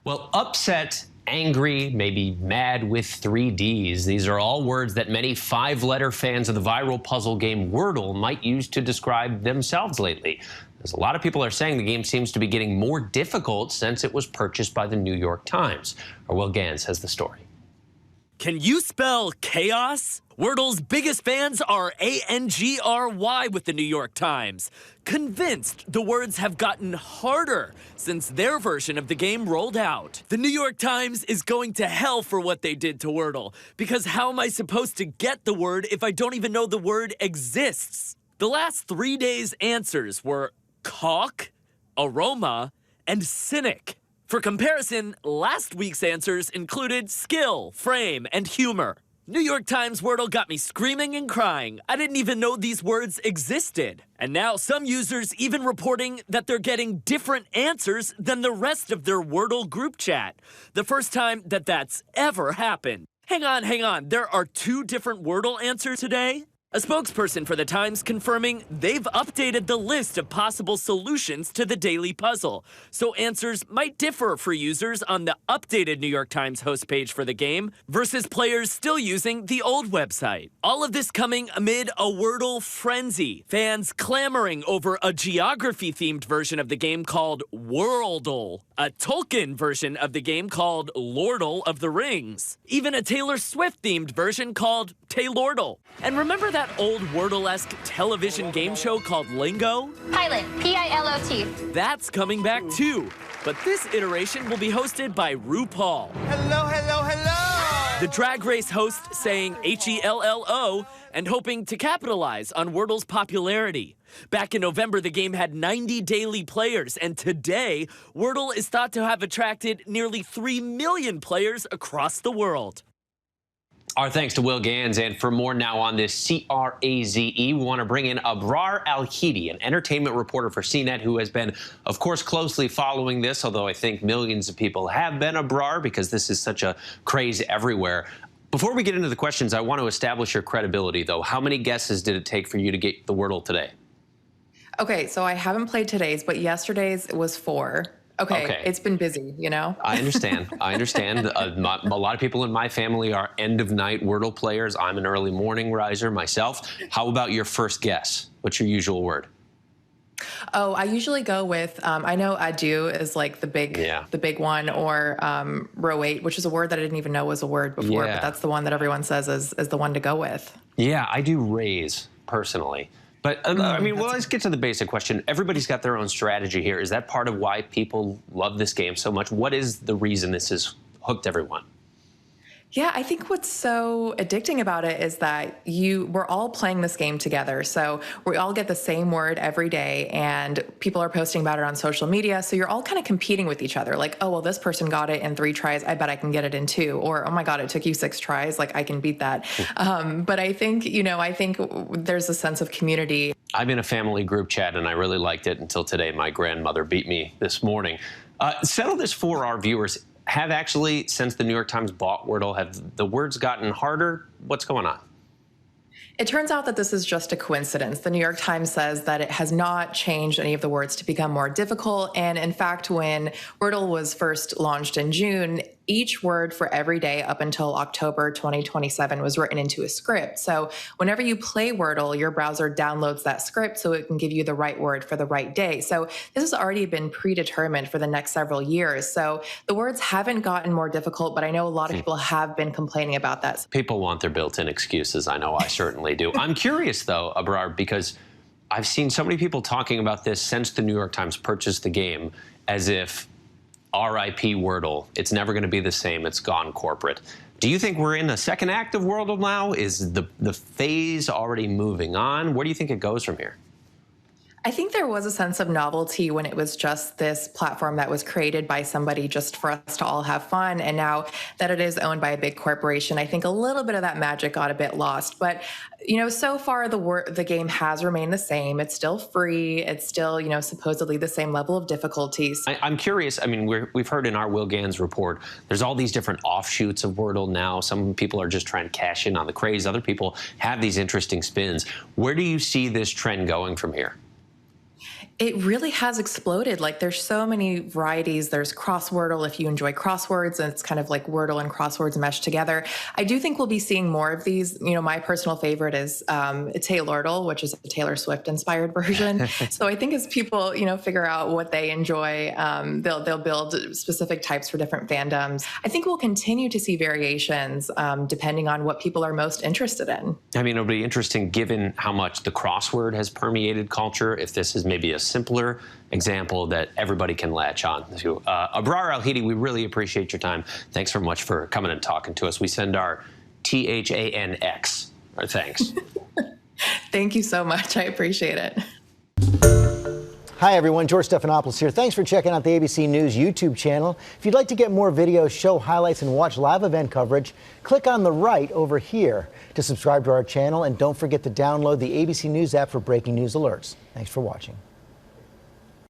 Well, upset, angry, maybe mad with 3 Ds. These are all words that many 5-letter fans of the viral puzzle game Wordle might use to describe themselves lately. As a lot of people are saying, the game seems to be getting more difficult since it was purchased by the New York Times. Our Will Gans has the story. Can you spell chaos? Wordle's biggest fans are ANGRY with the New York Times. Convinced the words have gotten harder since their version of the game rolled out. The New York Times is going to hell for what they did to Wordle, because how am I supposed to get the word if I don't even know the word exists? The last 3 days' answers were caulk, aroma, and cynic. For comparison, last week's answers included skill, frame, and humor. New York Times Wordle got me screaming and crying. I didn't even know these words existed. And now some users even reporting that they're getting different answers than the rest of their Wordle group chat. The first time that that's ever happened. Hang on. There are 2 different Wordle answers today? A spokesperson for the Times confirming they've updated the list of possible solutions to the daily puzzle, so answers might differ for users on the updated New York Times host page for the game versus players still using the old website. All of this coming amid a Wordle frenzy, fans clamoring over a geography-themed version of the game called WORLDLE, a Tolkien version of the game called LORDLE of the Rings, even a Taylor Swift-themed version called LORDLE. And remember that old Wordle-esque television game show called Lingo? Pilot, P-I-L-O-T. That's coming back too. But this iteration will be hosted by RuPaul. Hello! The Drag Race host saying H-E-L-L-O and hoping to capitalize on Wordle's popularity. Back in November, the game had 90 daily players, and today, Wordle is thought to have attracted nearly 3 million players across the world. Our thanks to Will Gans, and for more now on this CRAZE, we want to bring in Abrar Al-Heeti, an entertainment reporter for CNET who has been, of course, closely following this, although I think millions of people have been, Abrar, because this is such a craze everywhere. Before we get into the questions, I want to establish your credibility, though. How many guesses did it take for you to get the Wordle today? Okay, so I haven't played today's, but yesterday's was 4. Okay, it's been busy, you know? I understand. A lot of people in my family are end-of-night Wordle players. I'm an early morning riser myself. How about your first guess? What's your usual word? Oh, I usually go with, I know adieu is like the big one, or roate, which is a word that I didn't even know was a word before, but that's the one that everyone says is the one to go with. Yeah, I do raise, personally. But, I mean, well, let's get to the basic question. Everybody's got their own strategy here. Is that part of why people love this game so much? What is the reason this has hooked everyone? Yeah, I think what's so addicting about it is that we're all playing this game together. So we all get the same word every day, and people are posting about it on social media. So you're all kind of competing with each other. Like, oh, well, this person got it in 3 tries. I bet I can get it in 2. Or, oh my God, it took you 6 tries. Like, I can beat that. But I think, I think there's a sense of community. I'm in a family group chat, and I really liked it until today. My grandmother beat me this morning. Settle this for our viewers. Have actually, since the New York Times bought Wordle, have the words gotten harder? What's going on? It turns out that this is just a coincidence. The New York Times says that it has not changed any of the words to become more difficult. And in fact, when Wordle was first launched in June, each word for every day up until October 2027 was written into a script. So whenever you play Wordle, your browser downloads that script so it can give you the right word for the right day. So this has already been predetermined for the next several years. So the words haven't gotten more difficult, but I know a lot of people have been complaining about that. People want their built-in excuses. I know I certainly do. I'm curious, though, Abrar, because I've seen so many people talking about this since the New York Times purchased the game, as if R.I.P. Wordle. It's never going to be the same. It's gone corporate. Do you think we're in the second act of Wordle now? Is the phase already moving on? Where do you think it goes from here? I think there was a sense of novelty when it was just this platform that was created by somebody just for us to all have fun. And now that it is owned by a big corporation, I think a little bit of that magic got a bit lost. But, so far the game has remained the same. It's still free. It's still, supposedly the same level of difficulties. I'm curious. I mean, we've heard in our Will Gans report, there's all these different offshoots of Wordle now. Some people are just trying to cash in on the craze. Other people have these interesting spins. Where do you see this trend going from here? It really has exploded. Like there's so many varieties. There's crosswordle if you enjoy crosswords, and it's kind of like Wordle and crosswords meshed together. I do think we'll be seeing more of these. You know, my personal favorite is LORDLE, which is a Taylor Swift inspired version. So I think as people, you know, figure out what they enjoy, they'll build specific types for different fandoms. I think we'll continue to see variations depending on what people are most interested in. I mean, it'll be interesting given how much the crossword has permeated culture, if this is maybe a simpler example that everybody can latch on to. Abrar, Al-Heeti, we really appreciate your time. Thanks so much for coming and talking to us. We send our THANX. Our thanks. Thank you so much. I appreciate it. Hi, everyone. George Stephanopoulos here. Thanks for checking out the ABC News YouTube channel. If you'd like to get more videos, show highlights, and watch live event coverage, click on the right over here to subscribe to our channel. And don't forget to download the ABC News app for breaking news alerts. Thanks for watching.